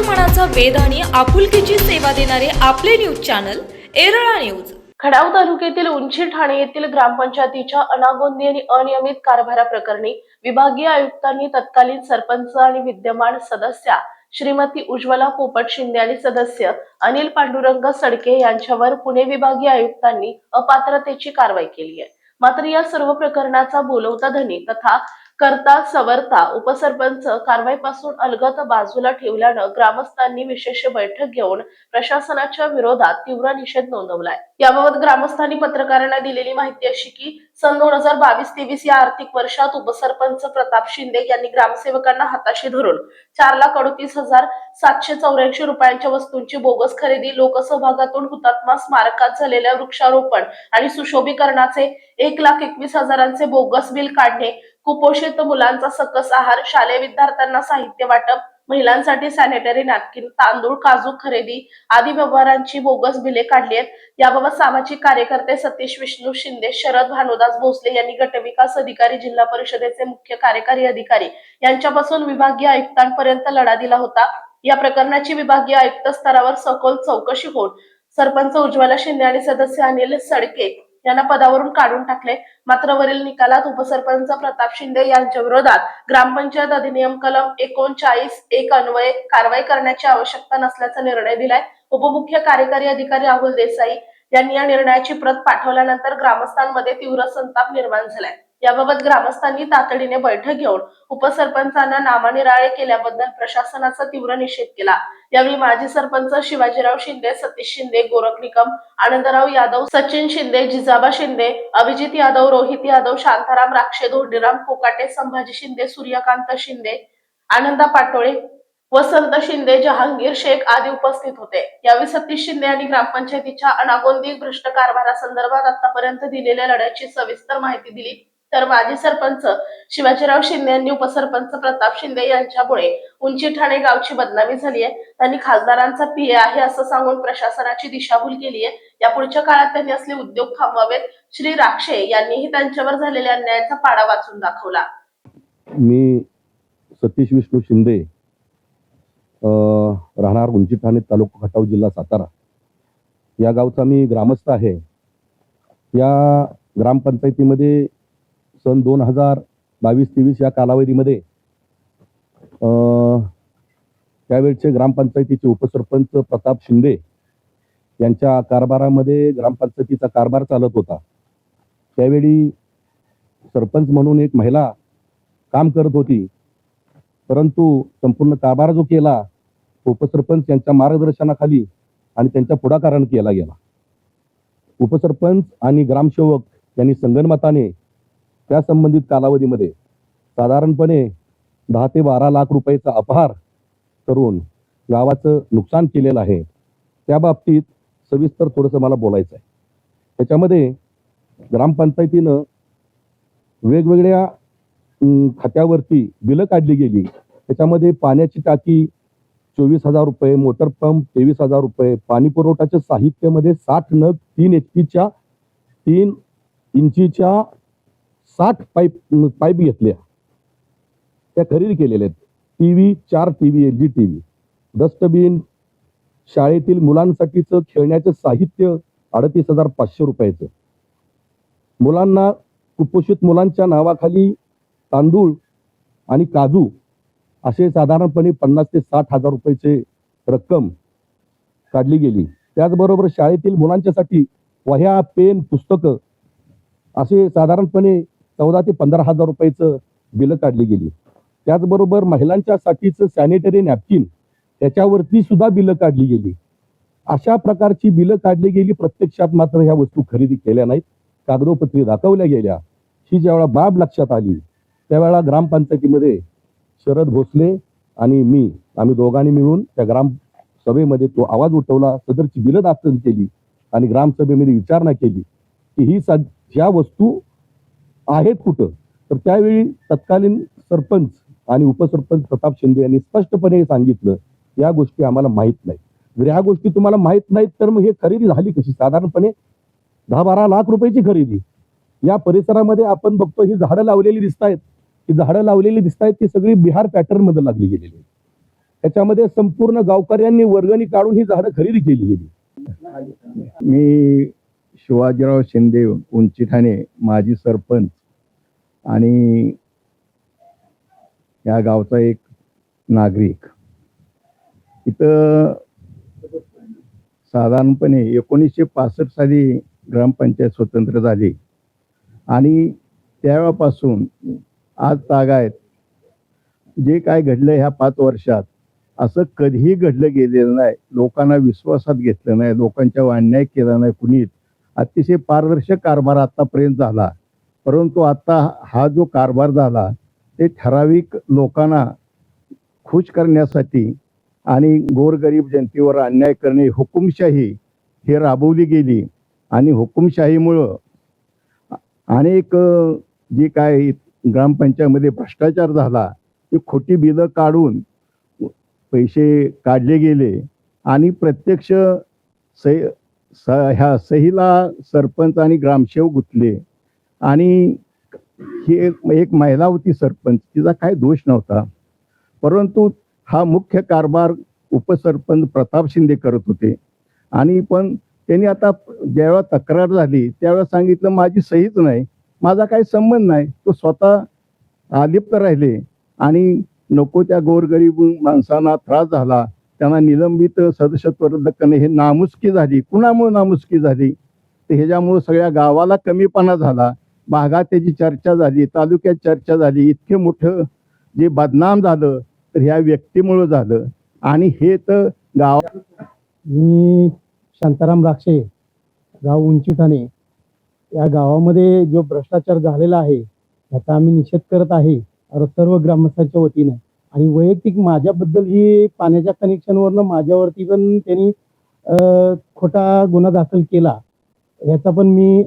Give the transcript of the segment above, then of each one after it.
मनाचा वेध आणि आपुलकीची सेवा देणारे आपले न्यूज चॅनल एरळा न्यूज। खडाव तालुक्यातील उंची ठाणे येथील ग्रामपंचायतीच्या अनागोंदी आणि अनियमित कारभाराप्रकरणी विभागीय आयुक्तांनी तत्कालीन सरपंच आणि विद्यमान सदस्या श्रीमती उज्ज्वला पोपट शिंदे आणि सदस्य अनिल पांडुरंग सडके यांच्यावर पुणे विभागीय आयुक्तांनी अपात्रतेची कारवाई केली आहे। मात्र या सर्व प्रकरणाचा बोलवता धनी तथा करता सवरता उपसरपंच कारवाईपासून अलगद बाजूला ठेवल्यानं ग्रामस्थांनी विशेष बैठक घेऊन प्रशासनाच्या विरोधात तीव्र निषेध नोंदवलाय। याबाबत ग्रामस्थांनी पत्रकारांना दिलेली माहिती अशी की सन 2022-23 या आर्थिक वर्षात उपसरपंच प्रताप शिंदे यांनी ग्रामसेवकांना हाताशी धरून 4,38,784 रुपयांच्या वस्तूंची बोगस खरेदी, लोकसहभागातून हुतात्मा स्मारकात झालेल्या वृक्षारोपण आणि सुशोभीकरणाचे 1,21,000 बोगस बिल काढणे, कुपोषित मुलांचा सकस आहार, शालेय विद्यार्थ्यांना साहित्य वाटप, महिलांसाठी सॅनिटरी नॅपकिन, तांदूळ, काजू खरेदी आदी व्यवहारांची बोगस बिले काढली आहेत। याबाबत सामाजिक कार्यकर्ते सतीश विष्णू शिंदे, शरद भानुदास भोसले यांनी गटविकास अधिकारी, जिल्हा परिषदेचे मुख्य कार्यकारी अधिकारी यांच्यापासून विभागीय आयुक्तांपर्यंत लढा दिला होता। या प्रकरणाची विभागीय आयुक्त स्तरावर सखोल चौकशी होऊन सरपंच उज्ज्वला शिंदे आणि सदस्य अनिल सडके यांना पदावरून काढून टाकले। मात्र वरील निकालात उपसरपंच प्रताप शिंदे यांच्या विरोधात ग्रामपंचायत अधिनियम कलम 39(1) अन्वये कारवाई करण्याची आवश्यकता नसल्याचा निर्णय दिलाय। उपमुख्य कार्यकारी अधिकारी राहुल देसाई यांनी या निर्णयाची प्रत पाठवल्यानंतर ग्रामस्थांमध्ये तीव्र संताप निर्माण झालाय। याबाबत ग्रामस्थांनी तातडीने बैठक घेऊन उपसरपंचांना नामानिराळे केल्याबद्दल प्रशासनाचा तीव्र निषेध केला। यावेळी माजी सरपंच शिवाजीराव शिंदे, सतीश शिंदे, गोरख निकम, आनंदराव यादव, सचिन शिंदे, जिजाबा शिंदे, अभिजित यादव, रोहित यादव, शांताराम राक्षे, धोंडीराम कोकाटे, संभाजी शिंदे, सूर्यकांत शिंदे, आनंदा पाटोळे, वसंत शिंदे, जहांगीर शेख आदी उपस्थित होते। यावेळी सतीश शिंदे यांनी ग्रामपंचायतीच्या अनागोंदी भ्रष्ट कारभारासंदर्भात आतापर्यंत दिलेल्या लढ्याची सविस्तर माहिती दिली। तर माजी सरपंच शिवाजीराव शिंदे यांनी उपसरपंच प्रताप शिंदे यांच्यामुळे उंची ठाणे गावची बदनामी झाली आहे, त्यांनी खासदारांचा पीए आहे असं सांगून प्रशासनाची दिशाभूल केली आहे। या पुढच्या काळात त्यांनी असले उद्योग थांबवावेत। श्री राक्षे यांनीही त्यांच्यावर झालेल्या अन्यायाचा पाडा वाचून दाखवला। मी सतीश विष्णू शिंदे, राहणार उंची ठाणे, तालुका खटाव, जिल्हा सातारा या गावचा मी ग्रामस्थ आहे। या ग्रामपंचायतीमध्ये सन 2022-23 या कालावधीमध्ये त्यावेळचे ग्रामपंचायतीचे उपसरपंच प्रताप शिंदे यांच्या कारभारामध्ये ग्रामपंचायतीचा कारभार चालत होता। त्यावेळी सरपंच म्हणून एक महिला काम करत होती, परंतु संपूर्ण कारभार जो केला उपसरपंच यांच्या मार्गदर्शनाखाली आणि त्यांच्या पुढाकाराने केला गेला। उपसरपंच आणि ग्रामसेवक यांनी संगनमताने त्या संबंधित कालावधीमध्ये साधारणपणे 10 ते 12 लाख रुपयाचा अपहार करून गावाचं नुकसान केलेलं आहे। त्या बाबतीत सविस्तर थोडंसं मला बोलायचं आहे। त्याच्यामध्ये ग्रामपंचायतीनं वेगवेगळ्या खात्यावरती बिलं काढली गेली। त्याच्यामध्ये पाण्याची टाकी 24,000 रुपये, मोटर पंप 23,000 रुपये, पाणी पुरवठ्याच्या साहित्यामध्ये 60 नग 3 HP 3 इंचीच्या 60 पाईप घेतल्या, त्या खरेदी केलेल्या आहेत। TV 4 TV, LG TV, dustbin, शाळेतील मुलांसाठीचं खेळण्याचं साहित्य 38,500 रुपयाचं, मुलांना कुपोषित मुलांच्या नावाखाली तांदूळ आणि काजू असे साधारणपणे 50,000 ते 60,000 रुपयाचे रक्कम काढली गेली। त्याचबरोबर शाळेतील मुलांच्यासाठी वह्या, पेन, पुस्तकं असे साधारणपणे 14,000 ते 15,000 रुपयाचं बिलं काढली गेली। त्याचबरोबर महिलांच्यासाठीचं सॅनिटरी नॅपकिन त्याच्यावरती सुद्धा बिलं काढली गेली। अशा प्रकारची बिलं काढली गेली। प्रत्यक्षात मात्र ह्या वस्तू खरेदी केल्या नाहीत, कागदोपत्री दाखवल्या गेल्या। ही ज्यावेळा बाब लक्षात आली त्यावेळेला ग्रामपंचायतीमध्ये शरद भोसले आणि मी आम्ही दोघांनी मिळून त्या ग्रामसभेमध्ये तो आवाज उठवला, सदरची बिलं दाखल केली आणि ग्रामसभेमध्ये विचारणा केली की ही ह्या वस्तू आहेत कुठं। तर त्यावेळी तत्कालीन सरपंच आणि उपसरपंच प्रताप शिंदे यांनी स्पष्टपणे सांगितलं, या गोष्टी आम्हाला माहीत नाहीत। जर ह्या गोष्टी तुम्हाला माहीत नाहीत तर मग हे खरेदी झाली कशी? साधारणपणे 10-12 लाख रुपयाची खरेदी। या परिसरामध्ये आपण बघतो ही झाडं लावलेली दिसत आहेत, ती झाडं लावलेली दिसत आहेत ती सगळी बिहार पॅटर्न मध्ये लागली गेलेली। त्याच्यामध्ये संपूर्ण गावकऱ्यांनी वर्गणी काढून ही झाडं खरेदी केली गेली. मी शिवाजीराव शिंदे, उंची ठाणे, माजी सरपंच आणि या गावचा एक नागरिक. इथं साधारणपणे 1965 साली ग्रामपंचायत स्वतंत्र झाली आणि त्यावेळापासून आज तागायत जे काय घडलं ह्या 5 वर्षात असं कधीही घडलं गेलेलं नाही. लोकांना विश्वासात घेतलं नाही, लोकांच्या अन्याय केला नाही कुणीच. अतिशय पारदर्शक कारभार आतापर्यंत झाला. परंतु आता हा जो कारभार झाला ते ठराविक लोकांना खुश करण्यासाठी आणि गोरगरीब जनतेवर अन्याय करणे, हुकुमशाही हे राबवली गेली आणि हुकुमशाहीमुळं अनेक जे काय ग्रामपंचायतीमध्ये भ्रष्टाचार झाला, ते खोटी बिलं काढून पैसे काढले गेले आणि प्रत्यक्ष ह्या सहीला सरपंच आणि ग्रामसेवक गुंतले. आणि ही एक महिला होती सरपंच, तिचा काय दोष नव्हता. परंतु हा मुख्य कारभार उपसरपंच प्रताप शिंदे करत होते. आणि पण त्यांनी आता ज्यावेळा तक्रार झाली त्यावेळेला सांगितलं माझी सहीच नाही, माझा काही संबंध नाही. तो स्वतः अलिप्त राहिले आणि नको त्या गोरगरीब माणसांना त्रास झाला, त्यांना निलंबित सदस्यत्व रद्द करणे हे नामुष्की झाली. कुणामुळे नामुष्की झाली? तर ह्याच्यामुळे सगळ्या गावाला कमीपणा झाला, भागात त्याची चर्चा झाली, तालुक्यात चर्चा झाली. इतके मोठं जे बदनाम झालं तर ह्या व्यक्तीमुळं झालं. आणि हे तर गाव मी शांताराम राक्षे, गाव उंची ठाणे, या गावामध्ये जो भ्रष्टाचार झालेला आहे याचा आम्ही निषेध करत आहे सर्व ग्रामस्थांच्या वतीनं. आणि वैयक्तिक माझ्याबद्दल ही पाण्याच्या कनेक्शनवरनं माझ्यावरती पण त्यांनी खोटा गुन्हा दाखल केला. याचा पण मी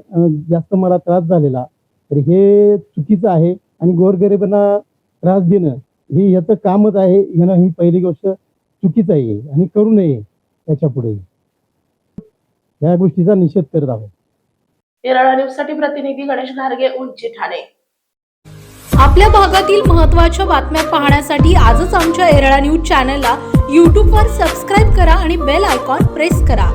जास्त मला त्रास झालेला. तर हे चुकीचं आहे आणि गोरगरिबांना त्रास देणं हे याचं कामच आहे. यानं ही पहिली गोष्ट चुकीचं आहे आणि करू नये त्याच्या पुढे. या गोष्टीचा निषेध करत आहोत. येरळा न्यूजसाठी प्रतिनिधी गणेश घारगे, उंची ठाणे. आपल्या भागातील महत्त्वाच्या बातम्या पाहण्यासाठी आजच आमच्या येरळा न्यूज चॅनलला यूट्यूबवर सबस्क्राईब करा आणि बेल आयकॉन प्रेस करा.